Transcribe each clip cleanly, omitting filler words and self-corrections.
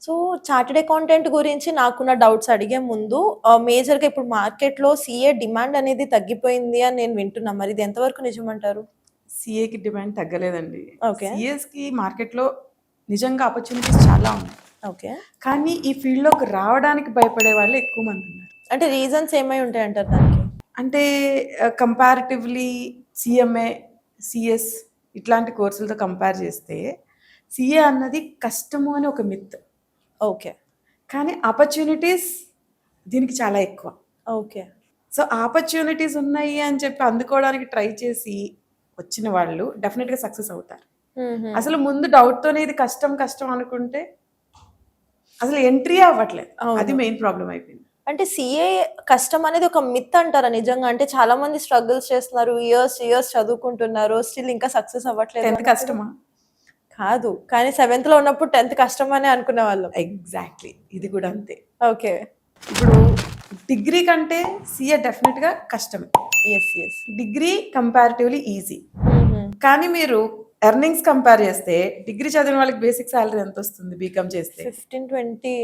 So, chartered accountant గురించి నాకున్న doubts అడిగే ముందు మేజర్‌గా ఇప్పుడు మార్కెట్‌లో సీఏ డిమాండ్ అనేది తగ్గిపోయింది అని నేను వింటున్నా. మరి ఇది ఎంతవరకు నిజమంటారు? సీఏకి డిమాండ్ తగ్గలేదండి. ఓకే. సీఎస్‌కి మార్కెట్‌లో నిజంగా ఆపర్చునిటీస్ చాలా ఉన్నాయి. ఓకే. కానీ ఈ ఫీల్డ్‌లోకి రావడానికి భయపడే వాళ్ళే ఎక్కువ మంది ఉన్నారు. అంటే రీజన్స్ ఏమై ఉంటాయంటారు దానికి? అంటే కంపారిటివ్‌లీ సీఎంఏ, సీఎస్ ఇట్లాంటి కోర్సులతో కంపేర్ చేస్తే సీఏ అన్నది కష్టము అని ఒక మిత్. ఓకే. కానీ ఆపర్చునిటీస్ దీనికి చాలా ఎక్కువ. ఓకే. సో, ఆపర్చునిటీస్ ఉన్నాయి అని చెప్పి అందుకోవడానికి ట్రై చేసి వచ్చిన వాళ్ళు డెఫినెట్‌గా సక్సెస్ అవుతారు. హుహు. అసలు ముందు డౌట్‌తోనే ఇది కష్టం, కష్టం అనుకుంటే అసలు ఎంట్రీయే అవ్వట్లేదు. అవును. అది మెయిన్ ప్రాబ్లమ్ అయిపోయింది. అంటే సీఏ కష్టం అనేది ఒక మిత్ అంటారా నిజంగా? అంటే చాలా మంది స్ట్రగుల్స్ చేస్తున్నారు. ఇయర్స్ చదువుకుంటున్నారు. స్టిల్ ఇంకా సక్సెస్ అవ్వట్లేదు 10th అన్నప్పుడు కష్టమా? కాదు. కానీ 7థ్‌లో ఉన్నప్పుడు 10థ్ కష్టమనే అనుకునేవాళ్ళం. ఎగ్జాక్ట్‌లీ. ఇది కూడా అంతే. ఓకే. ఇప్పుడు డిగ్రీ కంటే సీఏ డెఫినెట్‌గా కష్టమే. యెస్. Degree comparatively easy. హుహు. కానీ మీరు ఎర్నింగ్స్ కంపేర్ చేస్తే డిగ్రీ చదివిన వాళ్ళకి బేసిక్ సాలరీ ఎంత వస్తుంది బీకామ్ చేస్తే? 15, 20,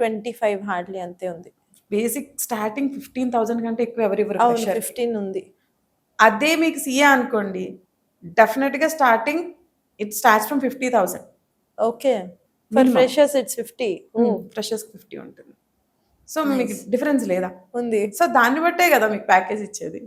25 హార్డ్‌లీ అంతే ఉంది. బేసిక్ స్టార్టింగ్ 15,000 కంటే ఎక్కువ ఎవరు ఇవ్వరు అవును. ఫ్రెషర్. 15 ఉంది. అదే మీకు సీఏ అనుకోండి, డెఫినెట్‌గా starting it starts from 50,000. Okay. For Minimum. Freshers it's 50. ఫ్రెషర్స్‌కి 50 ఉంటుంది. So, nice. మీకు డిఫరెన్స్ లేదా? ఉంది. సో, దాన్ని బట్టే కదా మీకు ప్యాకేజ్ ఇచ్చేది.